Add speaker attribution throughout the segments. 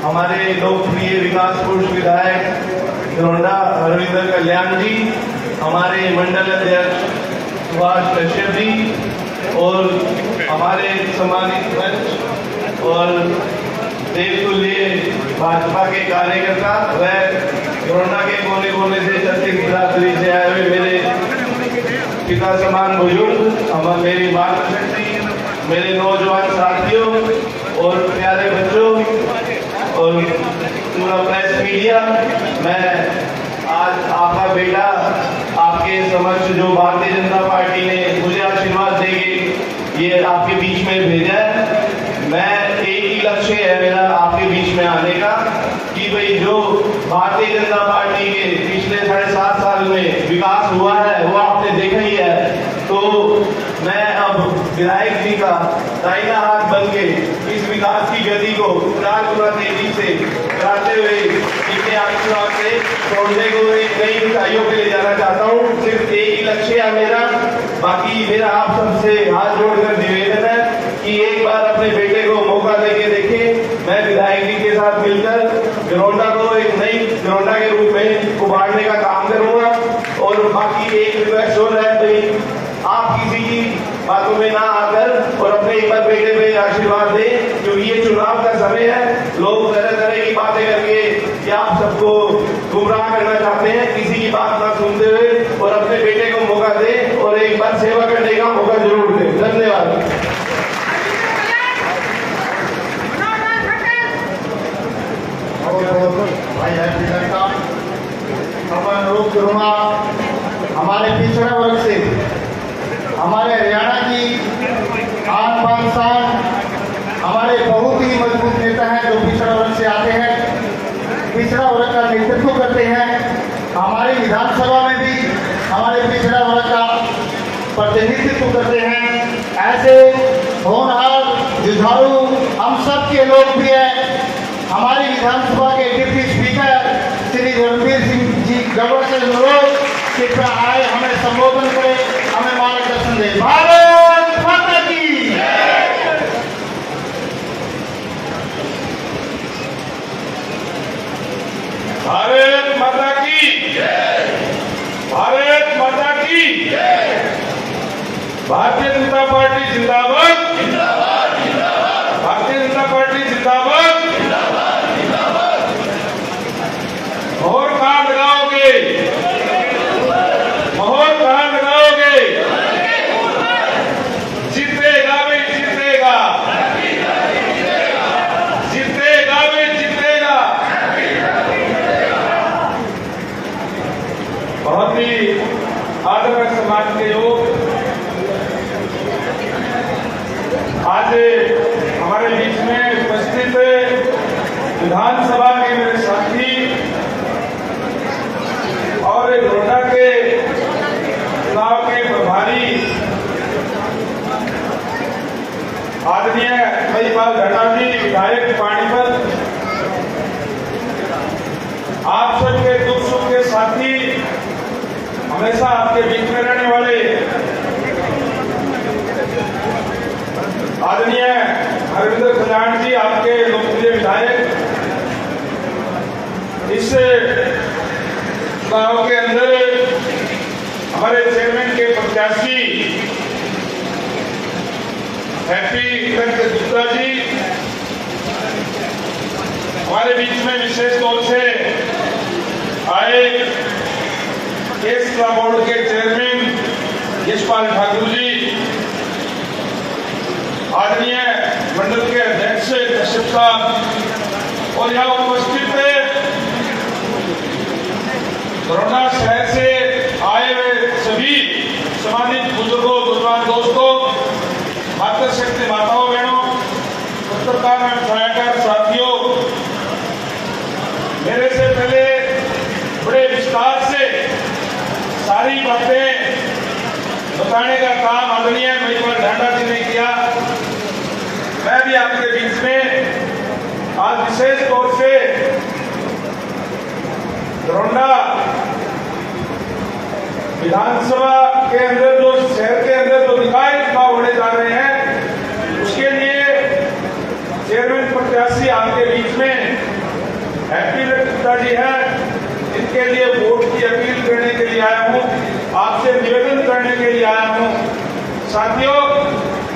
Speaker 1: हमारे लोकप्रिय विकास पुरुष विधायक घरोंडा हरविंदर कल्याण जी, हमारे मंडल अध्यक्ष सुभाष कश्यप जी और हमारे सम्मानित मंच और देवतुल्य भाजपा के कार्यकर्ता व घरोंडा के कोने कोने से छत्तीस बिरादरी से आए हुए मेरे पिता समान बुजुर्ग, मेरी मातृशक्ति, मेरे नौजवान साथियों और प्यारे बच्चों और पूरा प्रेस मीडिया, मैं आज आपका बेटा आपके समक्ष जो भारतीय जनता पार्टी ने मुझे आशीर्वाद देके ये आपके बीच में भेजा है। मैं एक ही लक्ष्य है मेरा आपके बीच में आने का कि भाई जो भारतीय जनता पार्टी के पिछले 7.5 साल में विकास हुआ है वो आपने देखा ही है। तो मैं अब विधायक जी का दाहिना हाथ बन के इस विकास की गति को 4 गुना तेजी से कराते हुए इनके आशीर्वाद से घरोंडे को एक नई ऊंचाइयों पे ले जाना चाहता हूँ। सिर्फ एक ही लक्ष्य है मेरा, बाकी मेरा आप सबसे हाथ जोड़कर निवेदन है कि एक बार अपने बेटे को मौका देके देखें। मैं विधायक जी के साथ मिलकर घरोंडा को एक नई घरोंडा के रूप में उभारने का काम करूंगा। और बाकी एक रिक्वेस्ट हो रहा है भाई, आप किसी की बातों में ना आकर और अपने एक बार बेटे पे आशीर्वाद दें, क्योंकि ये चुनाव का समय है। लोग तरह तरह की बातें करके या आप सबको गुमराह करना चाहते हैं, किसी की बात ना सुनते हुए और अपने बेटे को मौका दें और एक बार सेवा करने का मौका जरूर दें। धन्यवाद।
Speaker 2: हमारे पिछड़ा वर्ग से हमारे हरियाणा की आन बान शान, हमारे बहुत ही मजबूत नेता हैं जो पिछड़ा वर्ग से आते हैं, पिछड़ा वर्ग का नेतृत्व करते हैं। हमारी विधानसभा में भी हमारे पिछड़ा वर्ग का प्रतिनिधित्व करते हैं। ऐसे होनहार जुझारू हम सब के लोकप्रिय हमारी विधानसभा के डिप्टी स्पीकर श्री रणबीर सिंह जी गढ़वा से अनुरोध कृपया आए, हमें संबोधन करें, हमें मार्गदर्शन दे। भारत माता की
Speaker 1: भारत माता की, भारत माता की, भारतीय जनता पार्टी जिंदाबाद, भारतीय जनता पार्टी जिंदाबाद। मोहर कहाँ लगाओगे, मोहर कहाँ लगाओगे? जीतेगा भी जीतेगा, जीतेगा भी जीतेगा। बहुत ही आदर्श समाज के लोग आज हमारे बीच में उपस्थित विधानसभा के मेरे साथी और घरोंडा के चुनाव के प्रभारी आदरणीय महीपाल घटा जी, विधायक पानीपत, आप सबके दुख सुख के साथी, हमेशा आपके बीच में रहने वाले आदरणीय हरविंदर कल्याण जी, आपके लोकप्रिय विधायक, इस चुनाव के अंदर हमारे चेयरमैन के प्रत्याशी हैप्पी गुप्ता जी, हमारे बीच में विशेष तौर से आए केस बोर्ड के चेयरमैन यशपाल ठाकुर जी, आदरणीय मंडल के अध्यक्ष कश्यप साहब और यहाँ उपस्थित घरोंडा शहर से आए हुए सभी सम्मानित बुजुर्गों, नौजवान दोस्तों, मातृशक्ति माताओं, बहनों, पत्रकार एवं छायाकार साथियों, मेरे से पहले बड़े विस्तार से सारी बातें बताने का काम आदरणीय महीपाल ढांडा जी ने किया। मैं भी आपके बीच में आज विशेष तौर से घरोंडा विधानसभा के अंदर जो शहर के अंदर जो निकाय चुनाव होने जा रहे हैं उसके लिए चेयरमैन
Speaker 3: प्रत्याशी आपके बीच में हैप्पी गुप्ता जी है, इनके लिए वोट की अपील करने के लिए आया हूं, आपसे निवेदन करने के लिए आया हूं। साथियों,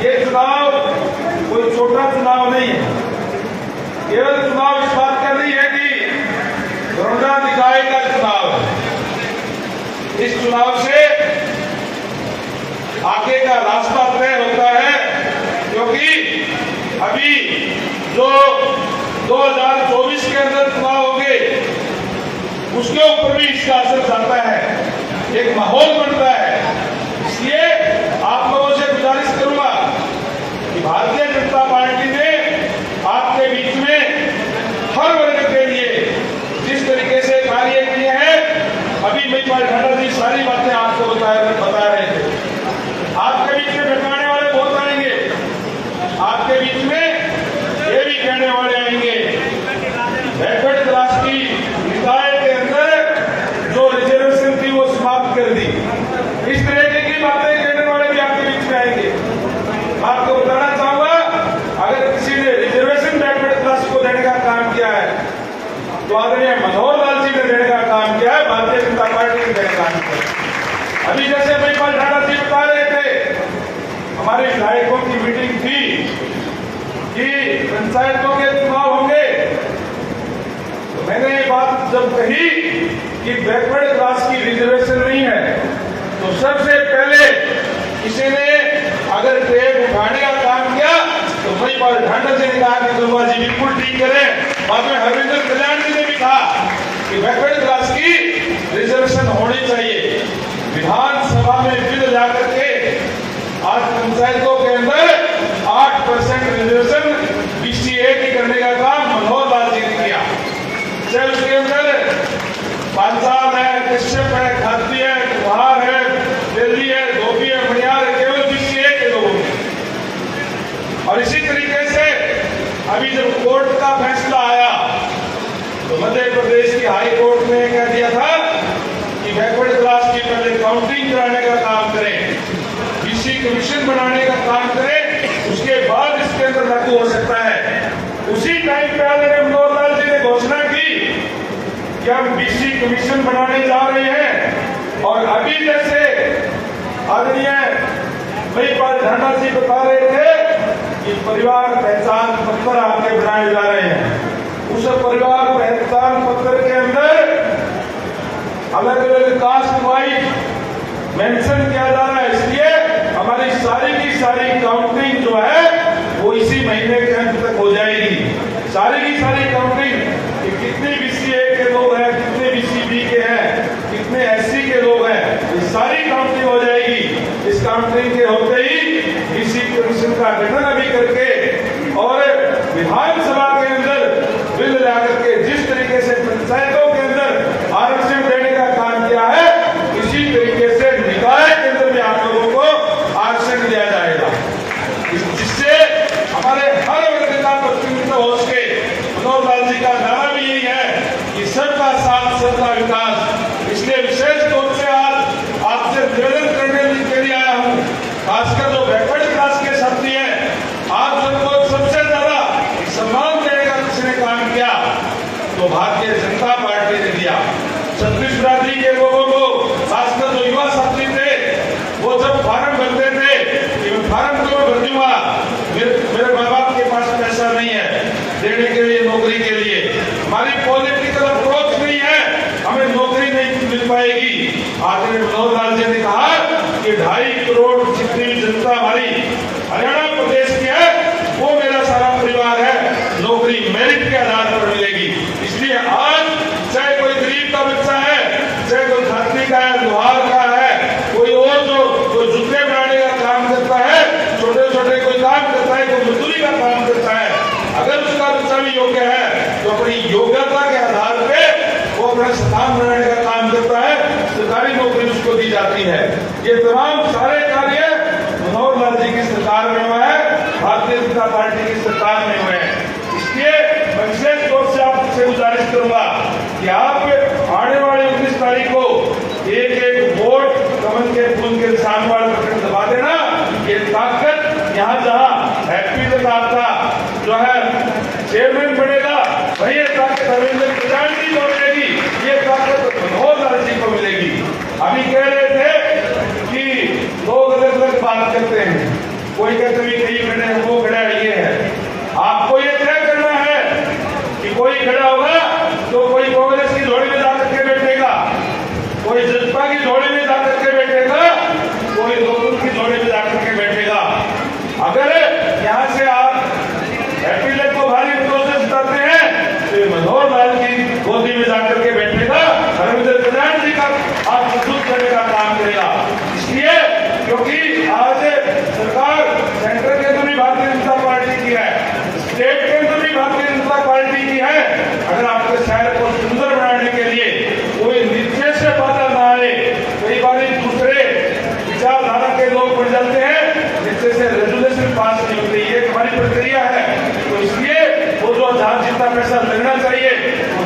Speaker 3: ये चुनाव कोई छोटा चुनाव नहीं है। केवल चुनाव इस बात का नहीं है कि घरोंडा निकाय का चुनाव है। इस चुनाव से आगे का रास्ता तय होता है, क्योंकि अभी जो 2024 के अंदर चुनाव होंगे उसके ऊपर भी इसका असर जाता है, एक माहौल बनता है। इसलिए आप लोगों से गुजारिश करूंगा कि भारतीय जनता पार्टी ने आपके बीच में हर वर्ग के लिए जिस तरीके से कार्य किए हैं, अभी महिपाल ढांडा जी सारी बातें आपको बता रहे थे। आपके बीच में बैठाने वाले बहुत आएंगे, आपके बीच में ये भी कहने वाले आएंगे बैकवर्ड क्लास की निकाय के अंदर जो रिजर्वेशन थी वो समाप्त कर दी। इस तरह की बातें कहने वाले भी आपके बीच में आएंगे। आपको बताना चाहूंगा, अगर किसी ने रिजर्वेशन बैकवर्ड क्लास को देने का काम किया है तो आदरणीय मनोहर लाल जी ने देने का काम किया है, भारतीय जनता पार्टी ने देने का काम किया है। अभी जैसे महिपाल ढांडा जी बता रहे थे, हमारे विधायकों की मीटिंग थी कि पंचायतों के चुनाव होंगे, तो मैंने ये बात जब कही कि बैकवर्ड क्लास की रिजर्वेशन नहीं है, तो सबसे पहले किसी ने अगर ट्रेन उठाने का काम किया तो महिपाल ढांडा जी ने कहा कि दुर्गा जी बिल्कुल ठीक करें। बाद में हरविंदर कल्याण जी ने भी कहा कि बैकवर्ड क्लास की रिजर्वेशन होनी चाहिए। विधानसभा में बिल जाकर के आज पंचायतों के अंदर 8% रिजर्वेशन बीसीए की करने का काम मनोहर लाल जी ने किया। चाहे उसके अंदर पांचाल है, कश्यप है, खाती है, कुम्हार है, दिल्ली है, धोबी है, मणियार है, केवल बीसीए के लोगों ने। और इसी तरीके से अभी जब कोर्ट का फैसला आया तो मध्य प्रदेश की हाई कोर्ट ने कह दिया था कि बैकवर्ड क्लास की पहले काउंटिंग कराने का काम करें, बीसी कमीशन बनाने का काम करें, उसके बाद इसके अंदर लागू हो सकता है। उसी टाइम पे आदरणीय मनोहर लाल जी ने घोषणा की कि हम बीसी कमीशन बनाने जा रहे हैं। और अभी जैसे आदरणीय महिपाल ढांडा जी बता रहे थे कि परिवार पहचान पत्र आपके बनाए जा रहे हैं, उस परिवार पहचान पत्र के अंदर अलग अलग कास्ट वाइज मेंशन किया जा रहा है। इसलिए हमारी सारी की सारी काउंटिंग जो है वो इसी महीने के अंत तक हो जाएगी। सारी की सारी काउंटिंग कि कितने बीसीए के लोग हैं, कितने बीसीबी के हैं, कितने एससी के लोग हैं, ये सारी काउंटिंग हो जाएगी। इस काउंटिंग के होते ही बीसी कमीशन का गठन अभी करके और विधानसभा के अंदर बिल ला करके जिस तरीके से पंचायतों के अंदर आरक्षण देने का काम किया है, इसी तरीके से निकाय के अंदर भी आप लोगों को आरक्षण दिया जाएगा, जिससे हमारे हर वर्ग का प्रतिनिधित्व हो सके। मनोहर लाल जी का नारा भी यही है कि सबका साथ सबका विकास। इसलिए विशेष तौर से आज आपसे निवेदन करने के लिए आया हूँ, खासकर जो बैकवर्ड क्लास के साथी हैं, आप सबको सबसे ज्यादा सम्मान देने का किसी ने काम किया तो भारतीय जनता पार्टी ने दिया। छत्तीस बिरादरी के लोगों को, खासकर जो युवा साथी थे, वो जब फार्म भरते थे कि मैं फार्म क्यों भर दूंगा, मेरे माँ बाप के पास पैसा नहीं है देने के लिए, नौकरी के लिए, हमारी पॉलिटिकल अप्रोच नहीं है, हमें नौकरी नहीं मिल पाएगी। आदरणीय मनोहर लाल जी ने कहा कि 2.5 करोड़ जितनी भी जनता हमारी हरियाणा प्रदेश की है वो मेरा सारा परिवार है, नौकरी मेरिट के आधार पर मिलेगी। इसलिए आज चाहे कोई गरीब का बच्चा है, चाहे कोई खाती का है, लोहार का है, कोई और जो कोई जूते बनाने का काम करता है, छोटे छोटे कोई काम करता है, कोई मजदूरी का काम करता है, अगर उसका बच्चा भी योग्य है तो अपनी योग्यता के आधार पे वो अपना स्थान बनाने का काम करता है, सरकारी नौकरी उसको दी जाती है। ये तमाम सारे कार्य मनोहर लाल जी की सरकार में हुआ है, भारतीय जनता पार्टी की सरकार में हुए हैं। इसलिए मैं विशेष तौर से आपसे गुजारिश करूंगा कि आप आने वाली 19 तारीख को एक वोट कमल के फूल के निशान वाला बटन दबा देना। ये ताकत यहाँ जहाँ हैप्पी आपका जो है चेयरमैन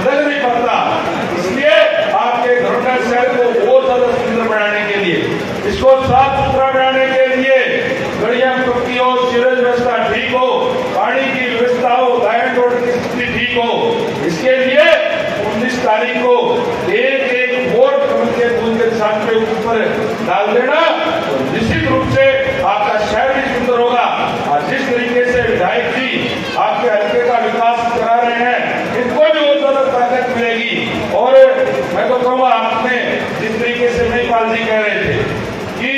Speaker 3: लग नहीं पाता। इसलिए आपके घरोंडा शहर को और ज्यादा सुंदर बनाने के लिए, इसको साफ सुथरा बनाने के लिए गड़ियां पक्की हो, सीवरेज व्यवस्था ठीक हो, पानी की व्यवस्था हो, लाइन रोड की स्थिति ठीक हो, इसके लिए 19 तारीख को एक वोट कमल के फूल के साथ में ऊपर डाल देना, तो निश्चित रूप से आपका शहर भी सुंदर होगा। और जिस तरीके से विधायक जी आपके हल्के का विकास करा रहे हैं, इनको भी बहुत ज्यादा ताकत मिलेगी। और मैं तो कहूँगा, आपने जिस तरीके से महिपाल जी कह रहे थे कि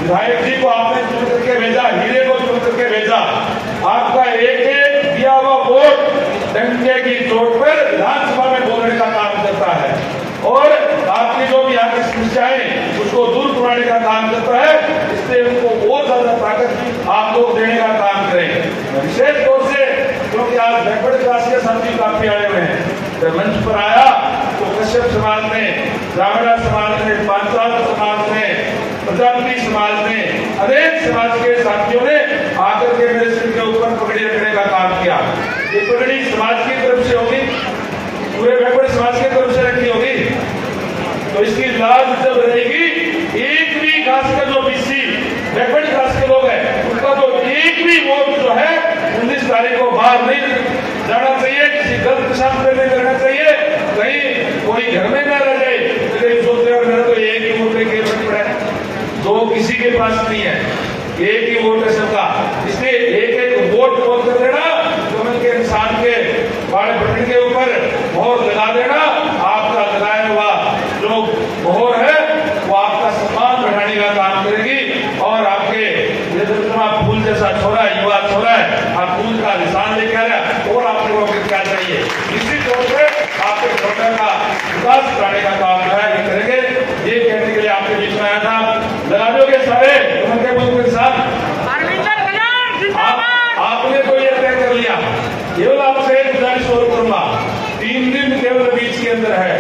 Speaker 3: विधायक जी को आपने चुन करके भेजा, हीरे को चुन करके भेजा, आपका एक दिया हुआ वोट डंके की चोट पर विधानसभा में बोलने का काम करता है और आपकी जो भी यहाँ की समस्याएं उसको दूर करवाने का काम करता है। इसलिए उनको और ज्यादा ताकत आप लोग देने का काम करें। विशेष तौर से क्योंकि आज बैकवर्ड क्लास के साथी काफी आए हुए हैं, जब मंच पर आया तो कश्यप समाज ने, जागड़ा समाज ने, पांचाल समाज ने, प्रजापति समाज ने, अनेक समाज के साथियों ने आकर के मेरे सिर के ऊपर पगड़ी रखने का काम किया। ये पगड़ी समाज की तरफ से होगी, पूरे बैकवर्ड समाज की तरफ से रखी होगी, तो इसकी लाज जब रहेगी, एक भी खास कर जो बीसी बैकवर्ड क्लास के लोग हैं, उनका तो एक भी वोट जो है 19 तारीख को बाहर नहीं जाना चाहिए, किसी गलत पेशाब पे नहीं करना चाहिए, कहीं कोई घर में न रह जाए तो कहीं सोचते हैं मेरा तो एक ही वोट लेके पड़ा है, दो किसी के पास नहीं है, एक ही वोट है सबका। इसलिए एक एक वोट वोट कर देना, कमल के इंसान के बाड़े बटन के ऊपर मोहर लगा देना। आपका लगाया हुआ जो मोहर है वो आपका सम्मान बढ़ाने का काम करेगी और आपके ये फूल जैसा छोरा, युवा छोरा है, आप फूल का निशान लेके आ रहा है और आप लोगों को क्या चाहिए, निश्चित तौर से आपके घरोंडा का विकास कराने का काम जो है ये करेंगे। ये कहने के लिए आपके बीच में आया था, लगा दोगे सारे उनके मुल्क के साथ। आपने तो ये तय कर लिया, केवल आपसे एक गुजारिश और करूंगा, 3 दिन केवल बीच के अंदर है,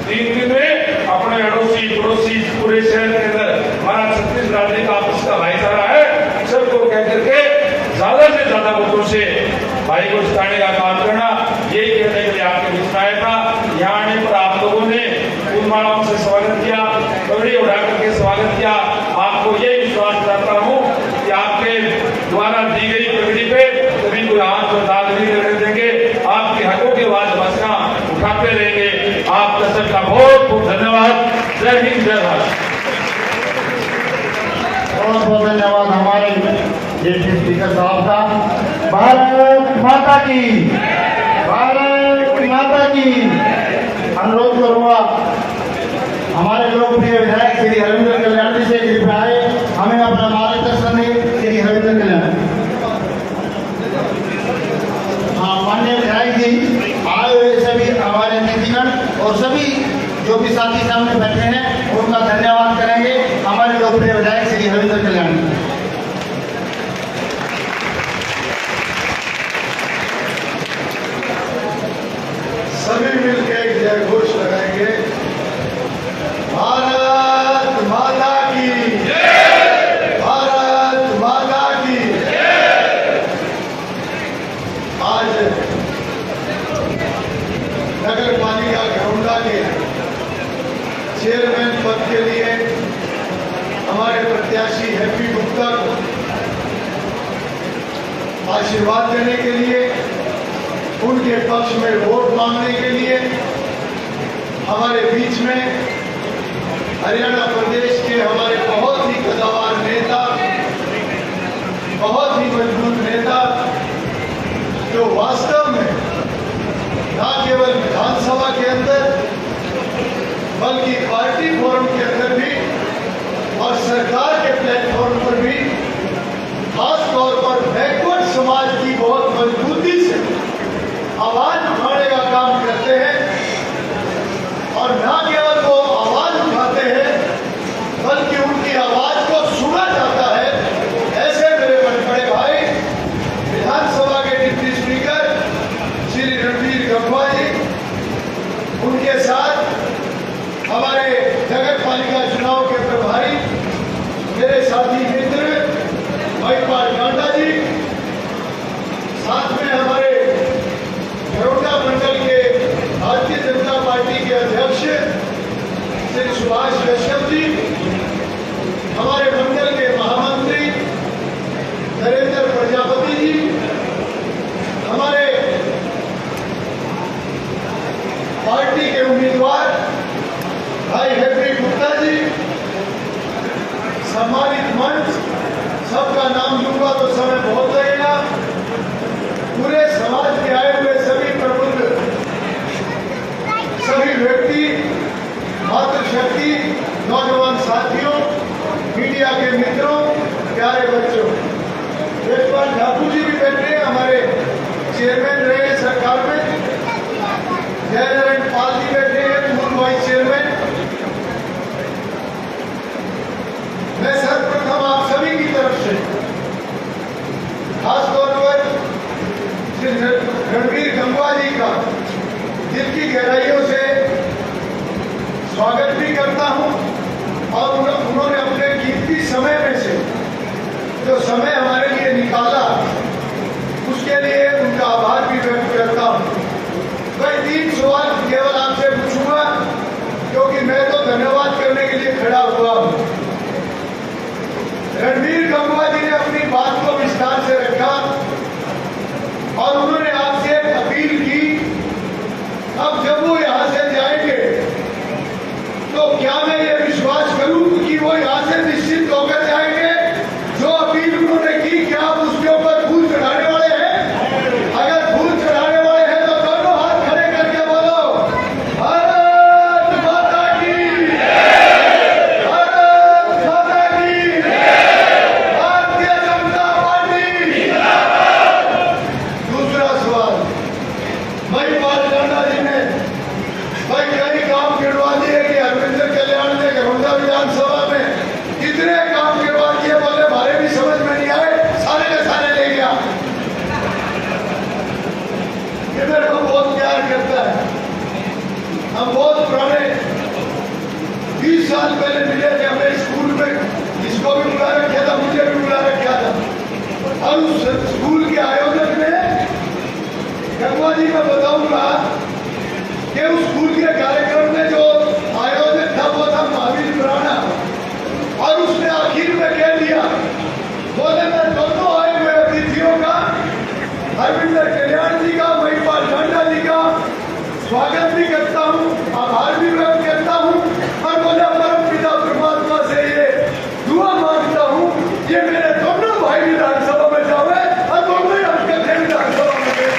Speaker 3: 3 दिन में अपने अड़ोसी पड़ोसी पूरे शहर के अंदर हमारा छत्तीस राज्य का आपस का भाईचारा है, सबको कह करके ज्यादा से ज्यादा वोटों से भाई को जिताने का काम करना, यही कहने के लिए आपके बीच में आया था। यहाँ आने पर आप लोगों ने फूलमालाओं से स्वागत किया, पगड़ी उड़ा करके स्वागत किया। आपको ये विश्वास दिलाता हूँ कि आपके द्वारा दी गई पगड़ी पे कभी कोई आंख और दाग नहीं लगने देंगे, आपके हकों की आवाज बसना उठाते रहेंगे। आपका सबका बहुत बहुत धन्यवाद। जय हिंद, जय भारत।
Speaker 2: बहुत बहुत धन्यवाद हमारे डिप्टी स्पीकर साहब का। भारत माता की, भारत माता की। अनुरोध करूंगा हमारे लोकप्रिय विधायक श्री हरविंदर कल्याण जी से कृपया आए, हमें अपना मार्गदर्शन दें। श्री हरविंदर कल्याण। हाँ, माननीय विधायक जी आए हुए सभी हमारे अतिथिगण और सभी जो भी साथी सामने बैठे हैं उनका धन्यवाद करेंगे। हमारे लोकप्रिय विधायक श्री हरविंदर कल्याण।
Speaker 4: सभी मिलकर एक जय घोष लगाएंगे। भारत माता की जय, भारत माता की जय। आज नगर पालिका घरोंडा के चेयरमैन पद के लिए हमारे प्रत्याशी हैप्पी गुप्ता को आशीर्वाद देने के लिए, उनके पक्ष में वोट मांगने के लिए हमारे बीच में हरियाणा प्रदेश के हमारे बहुत ही कद्दावर नेता, बहुत ही मजबूत नेता, जो वास्तव में न केवल विधानसभा के अंदर बल्कि पार्टी फोरम के अंदर भी और सरकार के प्लेटफॉर्म पर भी खास तौर पर बैकवर्ड समाज की बहुत मजबूती से आवाज उठाने का काम करते हैं। और न केवल वो आवाज उठाते हैं बल्कि उनकी आवाज को सुना जाता है। ऐसे मेरे बड़े भाई विधानसभा के डिप्टी स्पीकर श्री रणवीर गंगवा जी, उनके साथ हमारे नगर पालिका चुनाव के प्रभारी मेरे साथी मित्र महिपाल गांडा जी, साथ में हमारे सबका नाम लूंगा तो समय बहुत लगेगा। पूरे समाज के आए हुए सभी प्रबुद्ध, सभी व्यक्ति, मातृशक्ति, नौजवान साथियों, मीडिया के मित्रों, प्यारे बच्चों, यशपाल ठाकुर जी भी बैठे हैं, हमारे चेयरमैन रहे सरकार में। जयनारायण पाल जी बैठे हैं, पूर्व वाइस चेयरमैन। मैं सर्वप्रथम आप सभी की तरफ से खासतौर पर श्री रणवीर गंगवा जी का दिल की गहराइयों से स्वागत भी करता हूं और उन्होंने अपने कीमती समय में से जो समय हमारे लिए निकाला उसके लिए उनका आभार भी व्यक्त करता हूं। मैं 3 सवाल केवल आपसे पूछूंगा क्योंकि मैं तो धन्यवाद करने के लिए खड़ा हुआ हूं। रणवीर गंगवा जी ने अपनी बात को विस्तार से रखा और उन्होंने आपसे एक अपील की। अब जब वो यहां से जाएंगे तो क्या मैं ये विश्वास करूं कि वो यहां से निश्चित होकर जाएंगे? जो अपील उन्होंने की, क्या आप उसके ऊपर फूल चढ़ाने वाले हैं? अगर फूल चढ़ाने वाले हैं तो दोनों हाथ खड़े करके बोलो, भारत माता की, भारत माता की, भारतीय जनता पार्टी। दूसरा सवाल, महिपाल टांडा जी ने भाई कई काम गिनवा दिए कि हरविंदर कल्याण ने घरौंदा विधानसभा में कितने काम गिनवा दिए, बोले हमारे भी समझ में नहीं आए, सारे के सारे ले गया। ये मेरे को बहुत प्यार करता है। हम बहुत पुराने 20 साल पहले मिले थे हमें स्कूल में, जिसको भी बुला रखा था मुझे भी बुला रखा था। और उस स्कूल के आयोजक में गंगवा जी मैं बताऊंगा कि उस स्कूल के कार्यक्रम में जो आयोजक था वो था महावीर खुराना और उसने आखिर में कह दिया, बोले मैं दोनों आए हुए अतिथियों का, हरविंदर कल्याण जी का, महिपाल टांडा जी का स्वागत भी करता हूँ, आभार भी व्यक्त करता हूँ और बोला परम पिता परमात्मा से ये दुआ मांगता हूँ ये मेरे दोनों भाई विधानसभा में जावे और दोनों ही आपके थे विधानसभा में गए।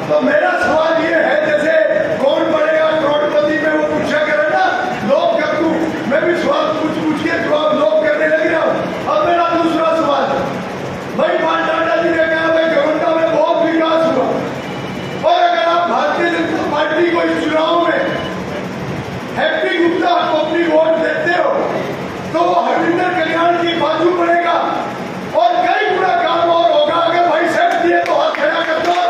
Speaker 4: तो मेरा सवाल ये है, जैसे कौन बनेगा करोड़पति में वो पूछा करे ना, लोग कर दूं, मैं भी सवाल पूछ के जवाब लोग करने लग रहा हूं। अब मेरा दूसरा सवाल, महिपाल टांडा जी ने कहा भाई घरौंदा में बहुत विकास हुआ और अगर आप भारतीय जनता पार्टी को इस चुनाव में हैप्पी गुप्ता को अपनी वोट देते हो तो वो हरविंदर कल्याण की बाजू बनेगा और कई गुना काम और होगा। अगर भाई सेठ दिए तो हाथ खड़ा कर दो।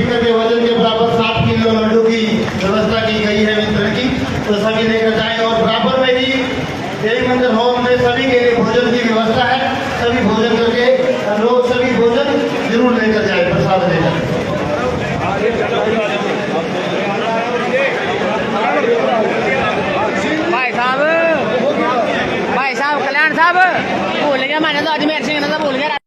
Speaker 2: करके वजन के बराबर 7 किलो लड्डू की व्यवस्था की गई है वितरण की, तो सभी लेकर जाएं। और बराबर में ही देवी मंदिर हॉल में सभी के लिए भोजन की व्यवस्था है, सभी भोजन करके लोग सभी भोजन जरूर लेकर जाए, प्रसाद लेकर।
Speaker 5: भाई साहब कल्याण साहब भूल गया, मैंने तो अजमेर सिंह ने तो भूल गया।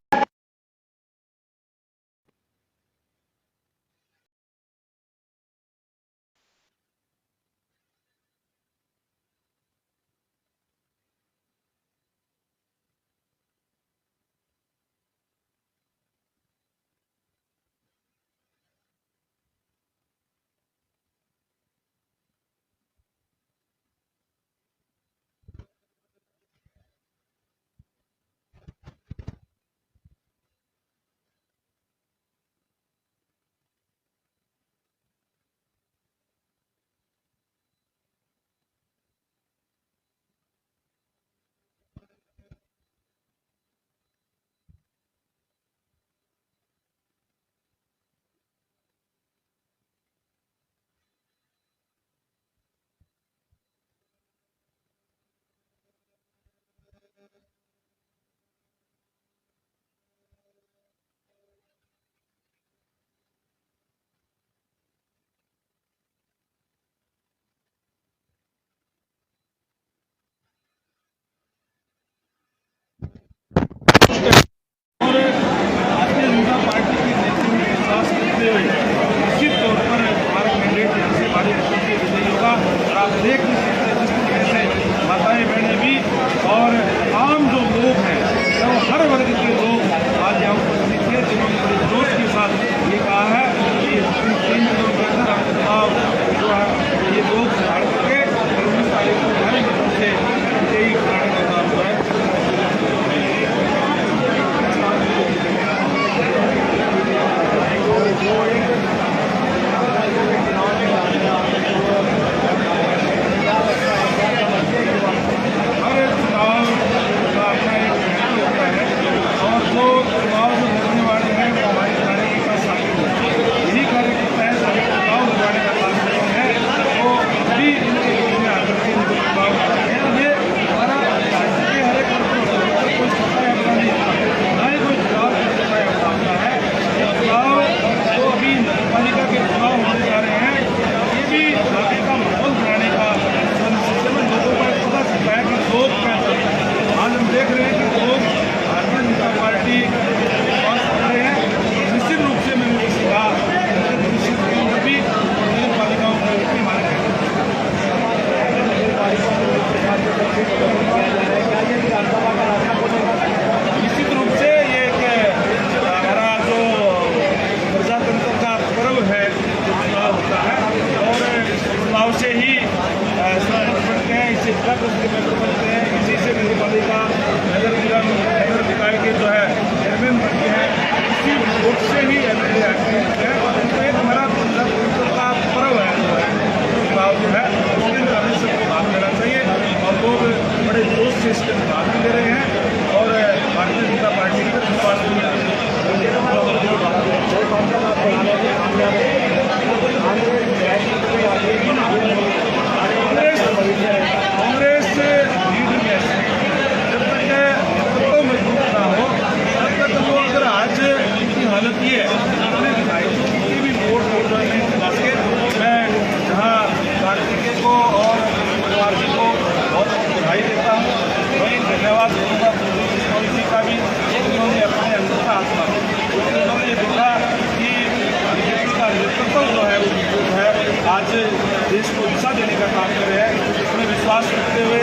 Speaker 3: देश को दिशा देने का काम कर रहे हैं, उसमें विश्वास रखते हुए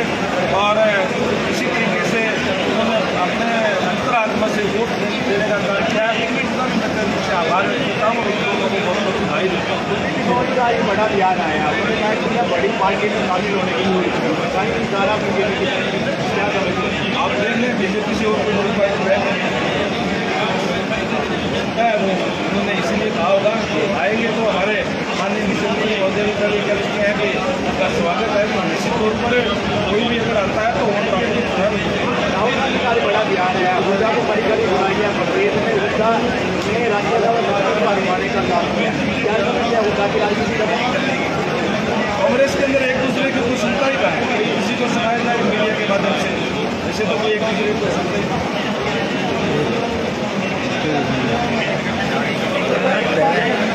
Speaker 3: और इसी तरीके से उन्होंने अपने अंतरात्मा से वोट देने का काम किया है। मैं उनसे आभार व्यक्त करता हूँ और उन लोगों को बहुत बहुत बधाई देता हूँ।
Speaker 6: बड़ा ध्यान आया, उन्होंने कहा कि बड़ी पार्टी में शामिल होने की क्या समझते हैं
Speaker 3: आप देख लें बीजेपी से और कोई बड़ी पार्टी है, उन्होंने इसीलिए कहा होगा कि आएंगे तो हमारे माननीय मुख्यमंत्री महोदय भी कभी कहते हैं कि उनका स्वागत है। तो निश्चित तौर पर कोई भी अगर आता है तो वोट प्राप्त होता है।
Speaker 6: राहुल गांधी का बड़ा ध्यान है, ऊर्जा को परिकरी बनाई है, प्रदेश में ऊर्जा राज्य मारवाने का काम किया, क्या समस्या होगा कि राजनीति
Speaker 7: कांग्रेस के अंदर एक दूसरे को सुनता ही कहा है, किसी को सुनाया जाए मीडिया के माध्यम से, ऐसे तो कोई एक दूसरे को सुनता ही